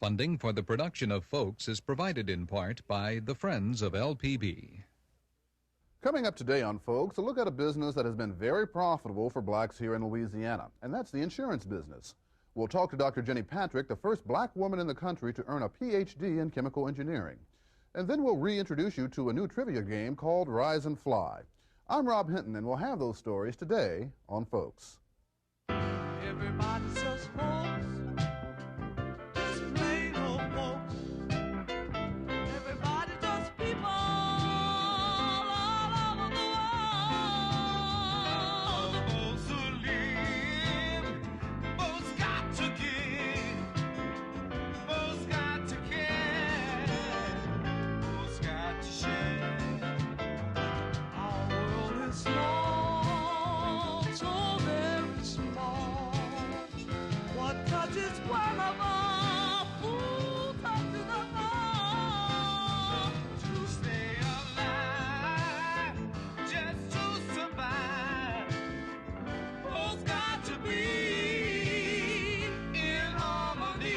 Funding for the production of Folks is provided in part by the Friends of LPB. Coming up today on Folks, a look at a business that has been very profitable for blacks here in Louisiana, and that's the insurance business. We'll talk to Dr. Jennie Patrick, the first black woman in the country to earn a Ph.D. in chemical engineering. And then we'll reintroduce you to a new trivia game called Rise and Fly. I'm Rob Hinton, and we'll have those stories today on Folks. Everybody says folks, just plain old folks. Everybody just people all over the world. Folks who live, folks got to give, folks got to care, folks got to share. Our world is small, so very small. What touches one of us, who touches us all? To stay alive, just to survive, folks got to be in harmony.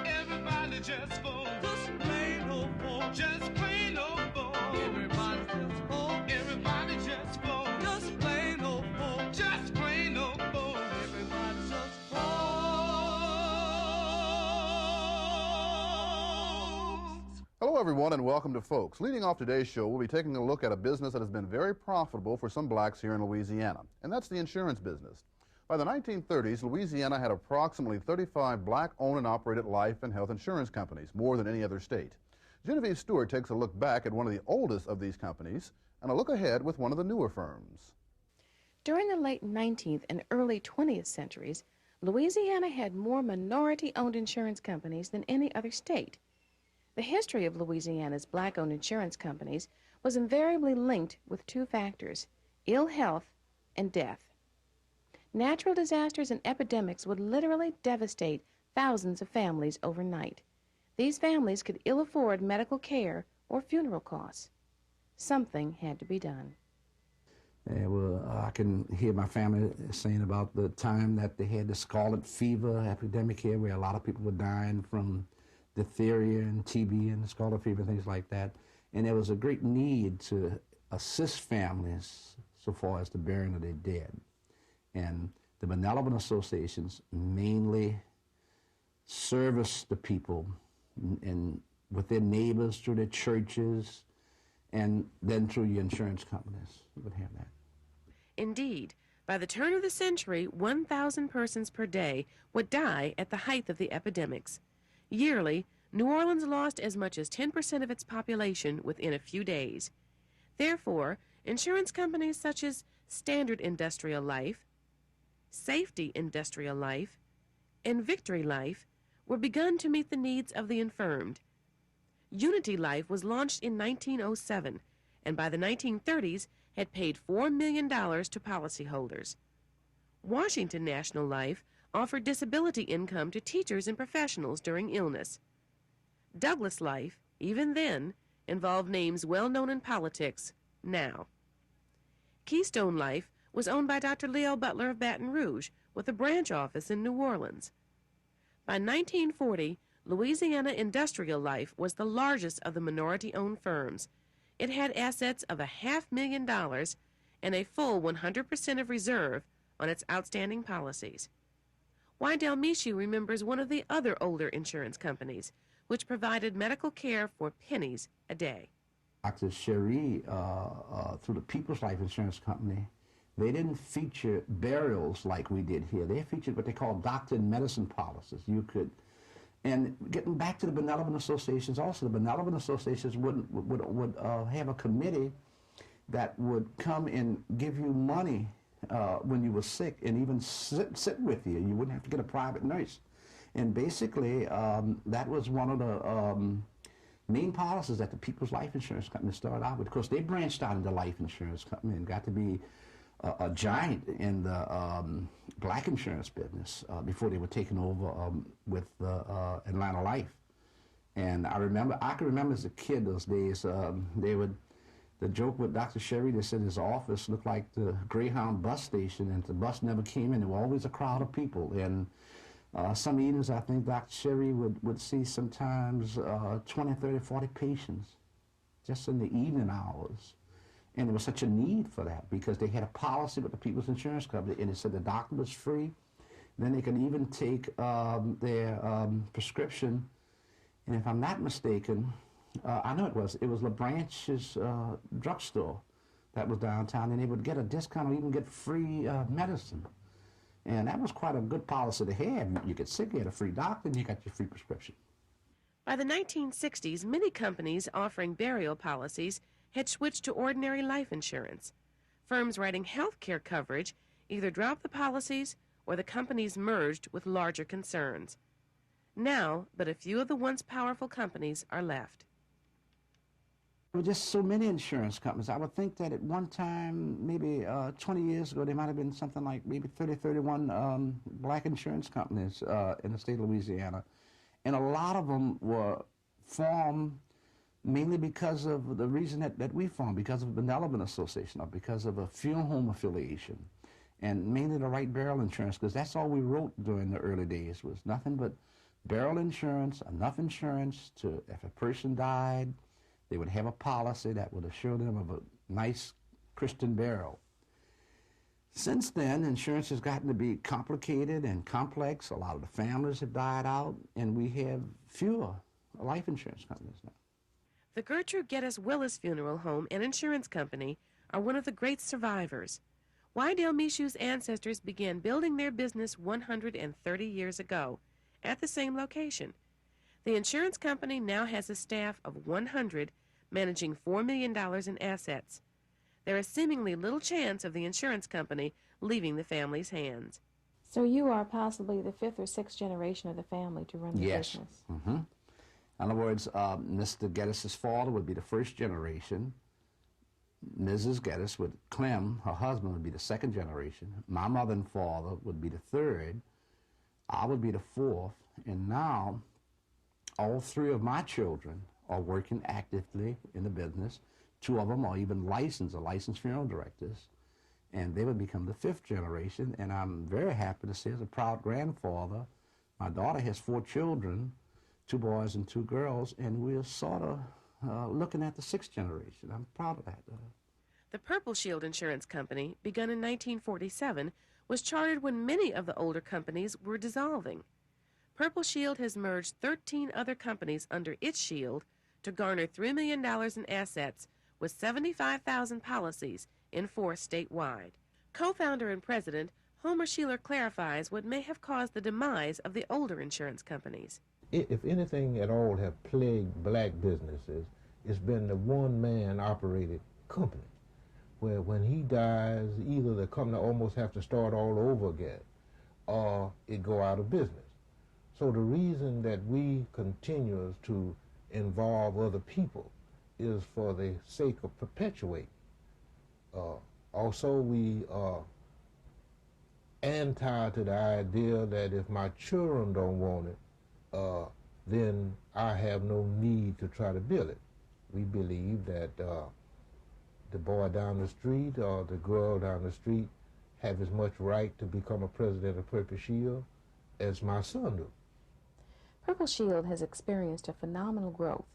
Everybody just folks, just plain old folks, just plain old folks. Everybody just folks, everybody just folks, just plain old folks, just plain old folks. Everybody just folks. Hello, everyone, and welcome to Folks. Leading off today's show, we'll be taking a look at a business that has been very profitable for some blacks here in Louisiana, and that's the insurance business. By the 1930s, Louisiana had approximately 35 black-owned and operated life and health insurance companies, more than any other state. Genevieve Stewart takes a look back at one of the oldest of these companies and a look ahead with one of the newer firms. During the late 19th and early 20th centuries, Louisiana had more minority-owned insurance companies than any other state. The history of Louisiana's black-owned insurance companies was invariably linked with two factors: ill health and death. Natural disasters and epidemics would literally devastate thousands of families overnight. These families could ill afford medical care or funeral costs. Something had to be done. I can hear my family saying about the time that they had the scarlet fever epidemic here, where a lot of people were dying from diphtheria and TB and scarlet fever, things like that. And there was a great need to assist families so far as the burying of their dead. And the benevolent associations mainly service the people and with their neighbors, through their churches, and then through your insurance companies. You would have that. Indeed, by the turn of the century, 1,000 persons per day would die at the height of the epidemics. Yearly, New Orleans lost as much as 10% of its population within a few days. Therefore, insurance companies such as Standard Industrial Life, Safety Industrial Life, and Victory Life were begun to meet the needs of the infirmed. Unity Life was launched in 1907, and by the 1930s had paid $4 million to policyholders. Washington National Life offered disability income to teachers and professionals during illness. Douglas Life, even then, involved names well known in politics now. Keystone Life was owned by Dr. Leo Butler of Baton Rouge, with a branch office in New Orleans. By 1940, Louisiana Industrial Life was the largest of the minority-owned firms. It had assets of $500,000 and a full 100% of reserve on its outstanding policies. Wydell Misshore remembers one of the other older insurance companies, which provided medical care for pennies a day. Dr. Cherie, through the People's Life Insurance Company, they didn't feature burials like we did here. They featured what they call doctor and medicine policies. And getting back to the benevolent associations also, the benevolent associations would have a committee that would come and give you money when you were sick, and even sit with you. You wouldn't have to get a private nurse. And basically, that was one of the main policies that the People's Life Insurance Company started out with. Of course, they branched out into life insurance company and got to be a giant in the black insurance business before they were taken over with Atlanta Life. And I can remember as a kid those days, the joke with Dr. Cherie, they said his office looked like the Greyhound bus station, and the bus never came in. There was always a crowd of people. And Some evenings, I think Dr. Sherry would see sometimes 20, 30, 40 patients just in the evening hours. And there was such a need for that because they had a policy with the People's Insurance Company, and it said the doctor was free. Then they could even take their prescription. And if I'm not mistaken, I know it was LaBranche's drugstore that was downtown, and they would get a discount or even get free medicine. And that was quite a good policy to have. You get sick, you had a free doctor, and you got your free prescription. By the 1960s, many companies offering burial policies had switched to ordinary life insurance. Firms writing health care coverage either dropped the policies or the companies merged with larger concerns. Now, but a few of the once powerful companies are left. There were just so many insurance companies. I would think that at one time, maybe 20 years ago, there might have been something like maybe 30, 31 black insurance companies in the state of Louisiana. And a lot of them were formed mainly because of the reason that we formed, because of the Benevolent Association or because of a funeral home affiliation. And mainly to write burial insurance, because that's all we wrote during the early days was nothing but burial insurance, enough insurance to, if a person died, they would have a policy that would assure them of a nice Christian burial. Since then, insurance has gotten to be complicated and complex. A lot of the families have died out, and we have fewer life insurance companies now. The Gertrude Geddes-Willis Funeral Home and Insurance Company are one of the great survivors. Wydell Mishu's ancestors began building their business 130 years ago at the same location. The insurance company now has a staff of 100 managing $4 million in assets. There is seemingly little chance of the insurance company leaving the family's hands. So you are possibly the fifth or sixth generation of the family to run the business. Mm-hmm. In other words, Mr. Geddes' father would be the first generation. Mrs. Geddes would, Clem, her husband, would be the second generation. My mother and father would be the third. I would be the fourth. And now, all three of my children are working actively in the business. Two of them are even licensed funeral directors. And they would become the fifth generation. And I'm very happy to say, as a proud grandfather, my daughter has 4 children, 2 boys and 2 girls, and we're sort of looking at the 6th generation. I'm proud of that. The Purple Shield Insurance Company, begun in 1947, was chartered when many of the older companies were dissolving. Purple Shield has merged 13 other companies under its shield to garner $3 million in assets with 75,000 policies in force statewide. Co-founder and president Homer Sheeler clarifies what may have caused the demise of the older insurance companies. If anything at all have plagued black businesses, it's been the one-man operated company, where when he dies, either the company almost have to start all over again, or it go out of business. So the reason that we continue to involve other people is for the sake of perpetuating. Also, we are anti to the idea that if my children don't want it, then I have no need to try to build it. We believe that the boy down the street or the girl down the street have as much right to become a president of Purple Shield as my son do. Purple Shield has experienced a phenomenal growth.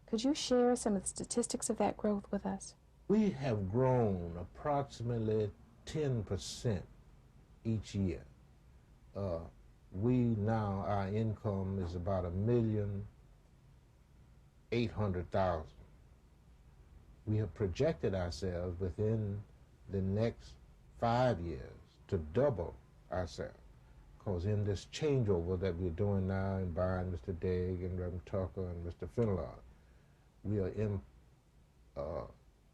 Could you share some of the statistics of that growth with us? We have grown approximately 10% each year. We now, our income is about $1,800,000. We have projected ourselves within the next 5 years to double ourselves. Because in this changeover that we're doing now in buying Mr. Degg and Reverend Tucker and Mr. Finlard, we are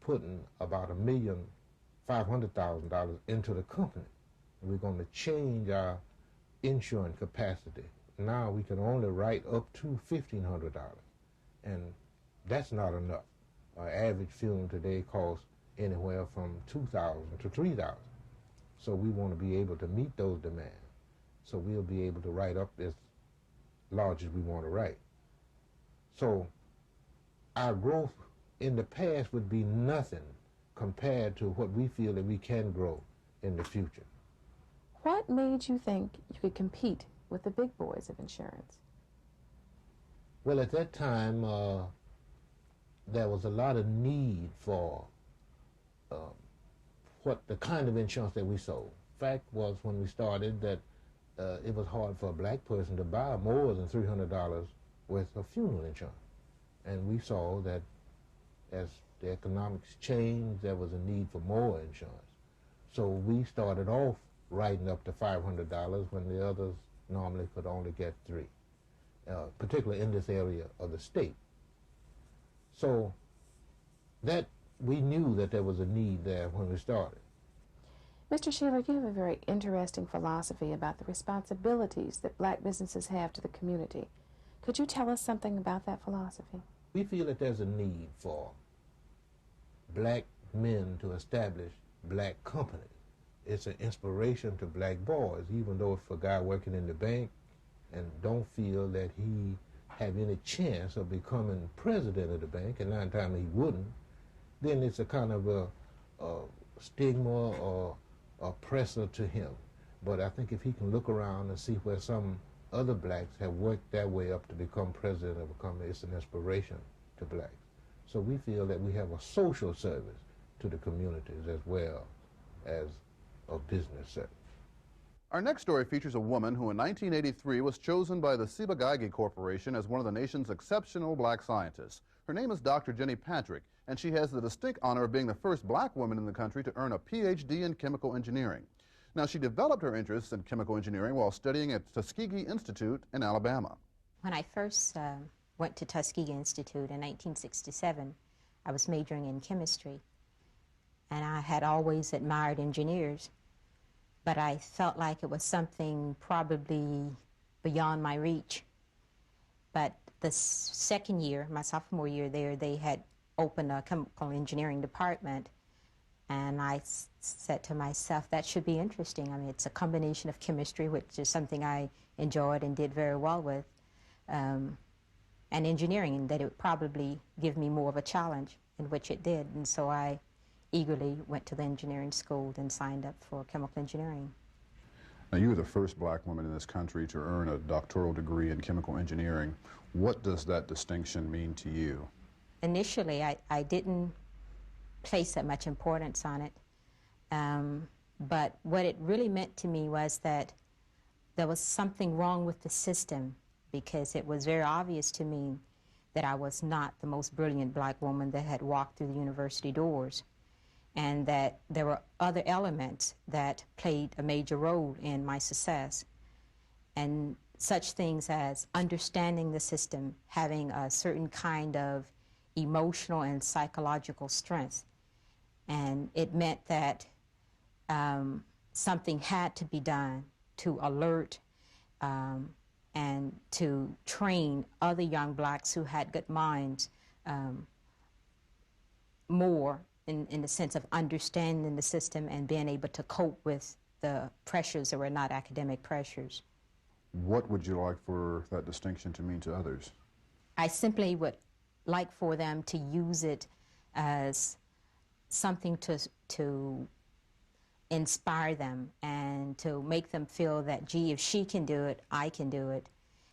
putting about $1,500,000 into the company. And we're going to change our insurance capacity. Now we can only write up to $1,500, and that's not enough. Our average funeral today costs anywhere from $2,000 to $3,000. So we want to be able to meet those demands. So we'll be able to write up as large as we want to write. So our growth in the past would be nothing compared to what we feel that we can grow in the future. What made you think you could compete with the big boys of insurance? Well, at that time, there was a lot of need for what the kind of insurance that we sold. Fact was, when we started, that it was hard for a black person to buy more than $300 worth of funeral insurance. And we saw that as the economics changed, there was a need for more insurance. So we started off writing up to $500 when the others normally could only get $3, particularly in this area of the state. So that we knew that there was a need there when we started. Mr. Sheeler, you have a very interesting philosophy about the responsibilities that black businesses have to the community. Could you tell us something about that philosophy? We feel that there's a need for black men to establish black companies. It's an inspiration to black boys, even though if a guy working in the bank and don't feel that he have any chance of becoming president of the bank, and 9 times he wouldn't, then it's a kind of a stigma or oppressor to him. But I think if he can look around and see where some other blacks have worked their way up to become president of a company, it's an inspiration to blacks. So we feel that we have a social service to the communities as well as a business service. Our next story features a woman who in 1983 was chosen by the Ciba-Geigy Corporation as one of the nation's exceptional black scientists. Her name is Dr. Jennie Patrick, and she has the distinct honor of being the first black woman in the country to earn a Ph.D. in chemical engineering. Now, she developed her interests in chemical engineering while studying at Tuskegee Institute in Alabama. When I first went to Tuskegee Institute in 1967, I was majoring in chemistry, and I had always admired engineers, but I felt like it was something probably beyond my reach. But the second year, my sophomore year there, they had opened a chemical engineering department, and I said to myself, that should be interesting. I mean, it's a combination of chemistry, which is something I enjoyed and did very well with, and engineering, and that it would probably give me more of a challenge, in which it did. And so I eagerly went to the engineering school and signed up for chemical engineering. Now, you were the first black woman in this country to earn a doctoral degree in chemical engineering. What does that distinction mean to you? Initially, I didn't place that much importance on it, but what it really meant to me was that there was something wrong with the system, because it was very obvious to me that I was not the most brilliant black woman that had walked through the university doors, and that there were other elements that played a major role in my success, and such things as understanding the system, having a certain kind of emotional and psychological strength. And it meant that something had to be done to alert and to train other young blacks who had good minds more in the sense of understanding the system and being able to cope with the pressures that were not academic pressures. What would you like for that distinction to mean to others? I simply would like for them to use it as something to inspire them and to make them feel that, gee, if she can do it, I can do it,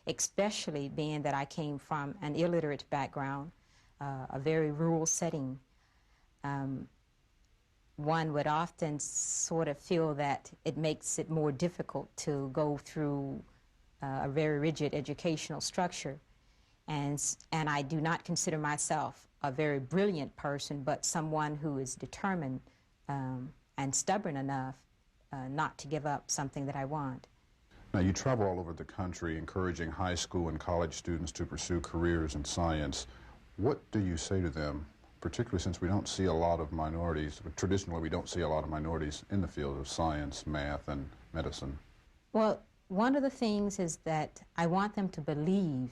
especially being that I came from an illiterate background, a very rural setting. One would often sort of feel that it makes it more difficult to go through a very rigid educational structure. And I do not consider myself a very brilliant person, but someone who is determined and stubborn enough not to give up something that I want. Now, you travel all over the country encouraging high school and college students to pursue careers in science. What do you say to them, particularly since we don't see a lot of minorities? Traditionally, we don't see a lot of minorities in the field of science, math, and medicine. Well, one of the things is that I want them to believe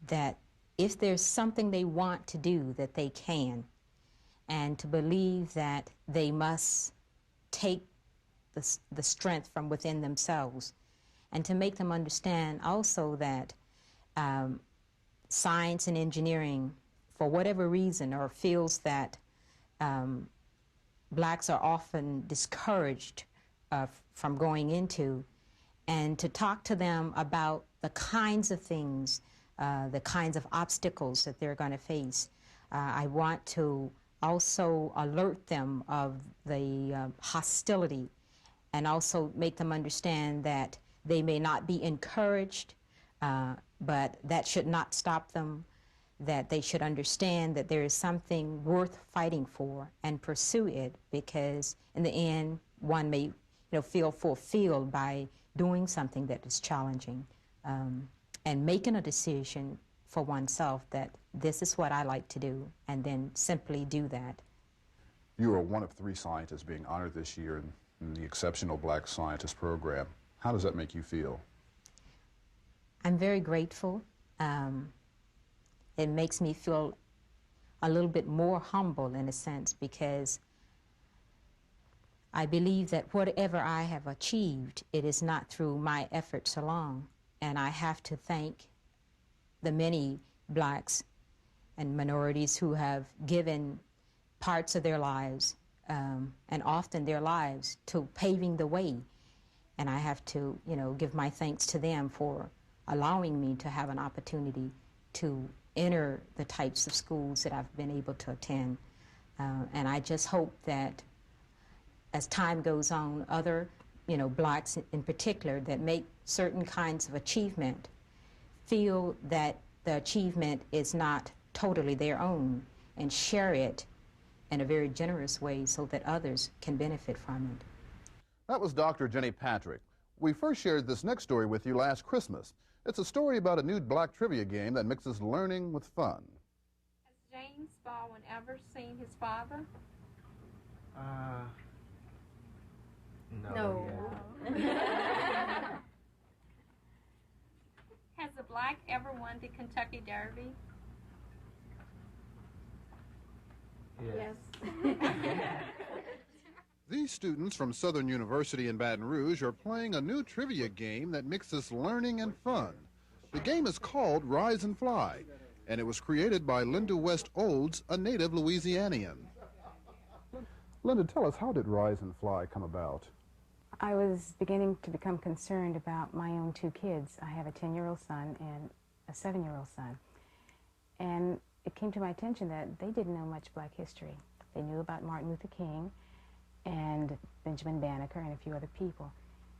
that if there's something they want to do, that they can, and to believe that they must take the strength from within themselves, and to make them understand also that science and engineering, for whatever reason, or fields that blacks are often discouraged from going into, and to talk to them about the kinds of things, the kinds of obstacles that they're going to face. I want to also alert them of the hostility and also make them understand that they may not be encouraged, but that should not stop them, that they should understand that there is something worth fighting for and pursue it, because in the end, one may feel fulfilled by doing something that is challenging, and making a decision for oneself that this is what I like to do, and then simply do that. You are one of 3 scientists being honored this year in the Exceptional Black Scientist Program. How does that make you feel? I'm very grateful. It makes me feel a little bit more humble in a sense, because I believe that whatever I have achieved, it is not through my efforts alone. And I have to thank the many blacks and minorities who have given parts of their lives, and often their lives, to paving the way. And I have to, give my thanks to them for allowing me to have an opportunity to enter the types of schools that I've been able to attend. And I just hope that as time goes on, other, blacks in particular that make certain kinds of achievement feel that the achievement is not totally their own, and share it in a very generous way so that others can benefit from it. That was Dr. Jennie Patrick. We first shared this next story with you last Christmas. It's a story about a new black trivia game that mixes learning with fun. Has James Baldwin ever seen his father? No. Has a black ever won the Kentucky Derby? Yes. These students from Southern University in Baton Rouge are playing a new trivia game that mixes learning and fun. The game is called Rise and Fly, and it was created by Linda West Olds, a native Louisianian. Linda, tell us, how did Rise and Fly come about? I was beginning to become concerned about my own 2 kids. I have a 10-year-old son and a 7-year-old son. And it came to my attention that they didn't know much black history. They knew about Martin Luther King and Benjamin Banneker and a few other people.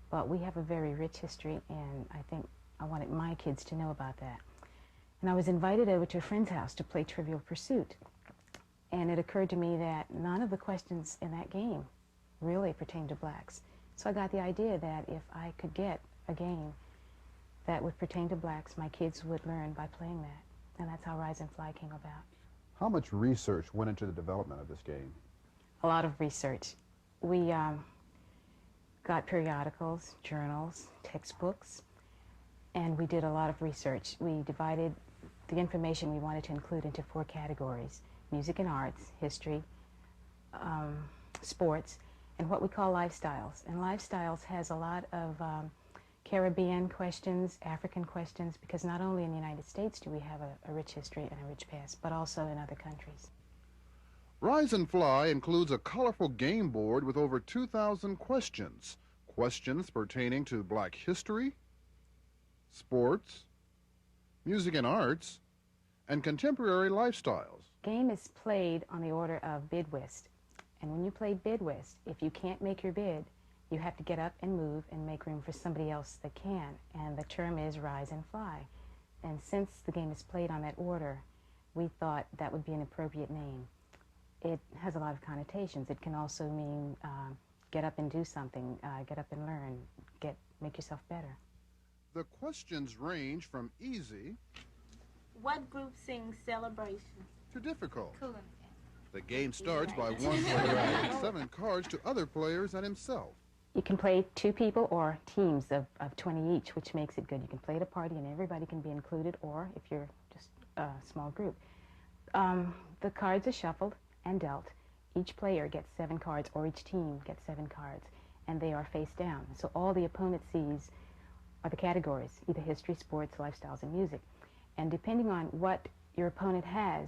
But we have a very rich history, and I think I wanted my kids to know about that. And I was invited over to a friend's house to play Trivial Pursuit. And it occurred to me that none of the questions in that game really pertain to blacks. So I got the idea that if I could get a game that would pertain to blacks, my kids would learn by playing that. And that's how Rise and Fly came about. How much research went into the development of this game? A lot of research. We got periodicals, journals, textbooks, and we did a lot of research. We divided the information we wanted to include into 4 categories: music and arts, history, sports, and what we call lifestyles. And lifestyles has a lot of Caribbean questions, African questions, because not only in the United States do we have a rich history and a rich past, but also in other countries. Rise and Fly includes a colorful game board with over 2,000 questions. Questions pertaining to black history, sports, music and arts, and contemporary lifestyles. Game is played on the order of bid whist. And when you play bid whist, if you can't make your bid, you have to get up and move and make room for somebody else that can. And the term is Rise and Fly. And since the game is played on that order, we thought that would be an appropriate name. It has a lot of connotations. It can also mean get up and do something, get up and learn, make yourself better. The questions range from easy What group sings Celebration? to difficult. Cool. The game starts by one player adding 7 cards to other players and himself. You can play 2 people or teams of 20 each, which makes it good. You can play at a party and everybody can be included, or if you're just a small group. The cards are shuffled and dealt. Each player gets 7 cards, or each team gets 7 cards, and they are face down. So all the opponent sees are the categories, either history, sports, lifestyles, and music. And depending on what your opponent has,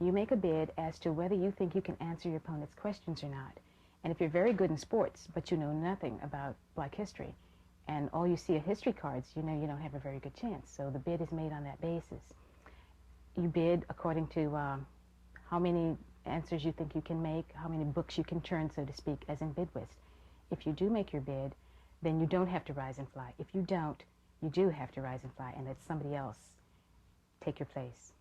you make a bid as to whether you think you can answer your opponent's questions or not. And if you're very good in sports, but you know nothing about black history, and all you see are history cards, you know you don't have a very good chance. So the bid is made on that basis. You bid according to how many answers you think you can make, how many books you can turn, so to speak, as in bid whist. If you do make your bid, then you don't have to rise and fly. If you don't, you do have to rise and fly and let somebody else take your place.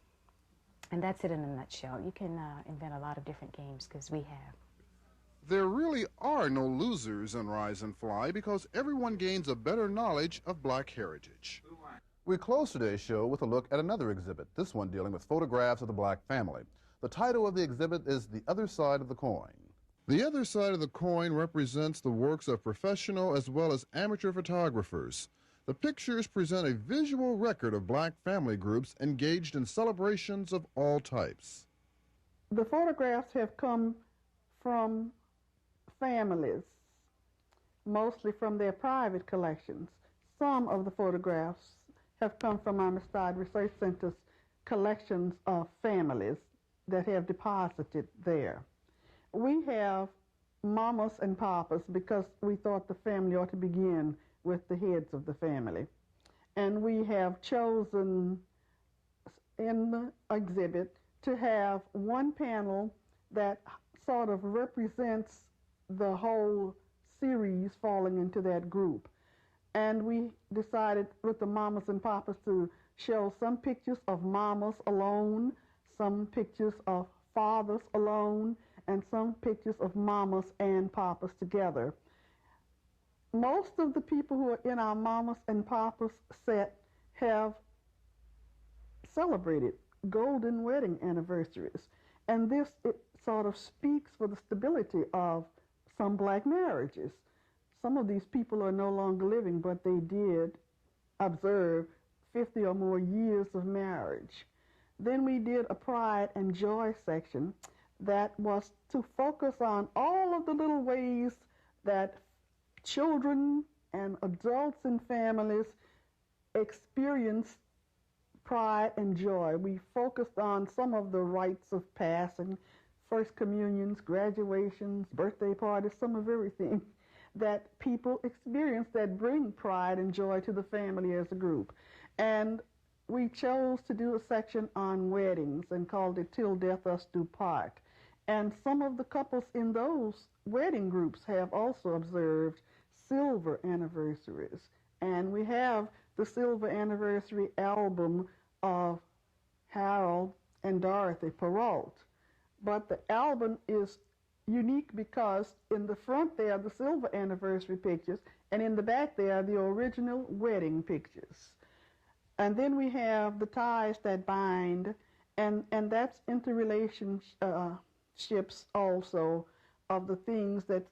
And that's it in a nutshell. You can invent a lot of different games, because we have. There really are no losers in Rise and Fly because everyone gains a better knowledge of black heritage. We close today's show with a look at another exhibit, this one dealing with photographs of the black family. The title of the exhibit is The Other Side of the Coin. The other side of the coin represents the works of professional as well as amateur photographers. The pictures present a visual record of black family groups engaged in celebrations of all types. The photographs have come from families, mostly from their private collections. Some of the photographs have come from Amistad Research Center's collections of families that have deposited there. We have mamas and papas because we thought the family ought to begin with the heads of the family. And we have chosen in the exhibit to have one panel that sort of represents the whole series falling into that group. And we decided with the mamas and papas to show some pictures of mamas alone, some pictures of fathers alone, and some pictures of mamas and papas together. Most of the people who are in our mamas and papas set have celebrated golden wedding anniversaries. And this, it sort of speaks for the stability of some black marriages. Some of these people are no longer living, but they did observe 50 or more years of marriage. Then we did a pride and joy section that was to focus on all of the little ways that children and adults in families experience pride and joy. We focused on some of the rites of passing, first communions, graduations, birthday parties, some of everything that people experience that bring pride and joy to the family as a group. And we chose to do a section on weddings and called it Till Death Us Do Part. And some of the couples in those wedding groups have also observed silver anniversaries. And we have the silver anniversary album of Harold and Dorothy Perrault. But the album is unique because in the front there are the silver anniversary pictures, and in the back there are the original wedding pictures. And then we have the ties that bind, and that's interrelationships also of the things that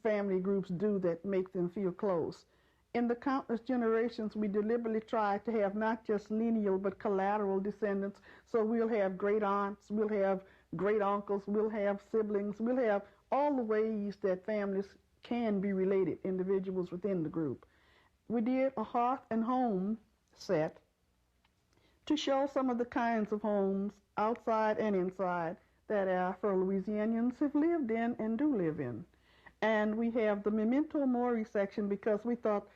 family groups do that make them feel close. In the countless generations, we deliberately try to have not just lineal but collateral descendants. So we'll have great aunts, we'll have great uncles, we'll have siblings, we'll have all the ways that families can be related, individuals within the group. We did a hearth and home set to show some of the kinds of homes, outside and inside, that Afro-Louisianians have lived in and do live in. And we have the memento mori section because we thought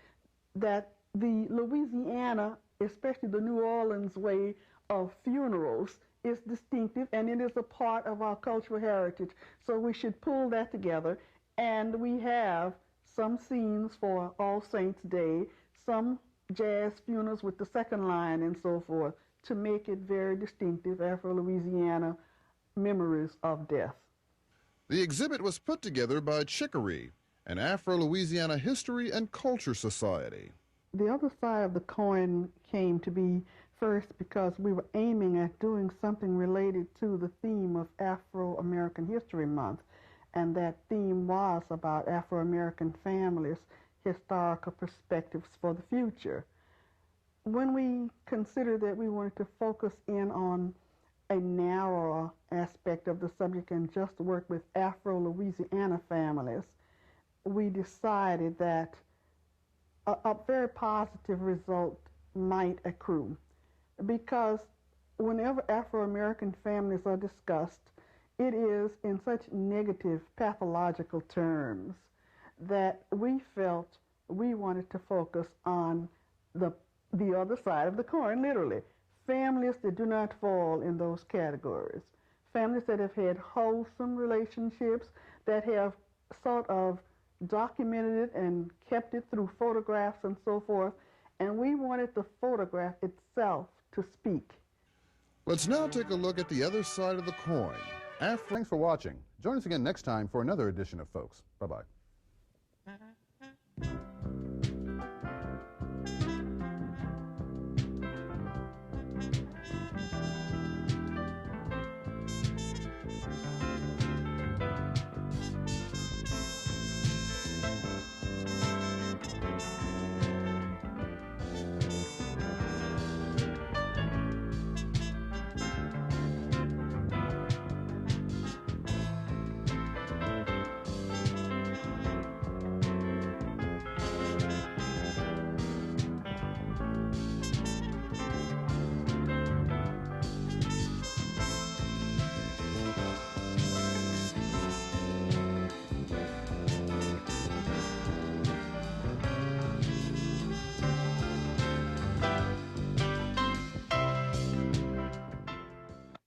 that the Louisiana, especially the New Orleans way of funerals, is distinctive and it is a part of our cultural heritage. So we should pull that together. And we have some scenes for All Saints' Day, some jazz funerals with the second line and so forth to make it very distinctive Afro-Louisiana memories of death. The exhibit was put together by Chicory, an Afro-Louisiana history and culture society. The other side of the coin came to be first because we were aiming at doing something related to the theme of Afro-American History Month, and that theme was about Afro-American families' historical perspectives for the future. When we considered that we wanted to focus in on a narrower aspect of the subject and just work with Afro-Louisiana families, we decided that a very positive result might accrue. Because whenever Afro-American families are discussed, it is in such negative, pathological terms that we felt we wanted to focus on the other side of the coin, literally. Families that do not fall in those categories. Families that have had wholesome relationships, that have sort of documented it and kept it through photographs and so forth. And we wanted the photograph itself to speak. Let's now take a look at the other side of the coin. Thanks for watching. Join us again next time for another edition of Folks. Bye-bye.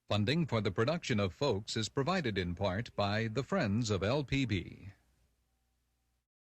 Funding for the production of Folks is provided in part by the Friends of LPB.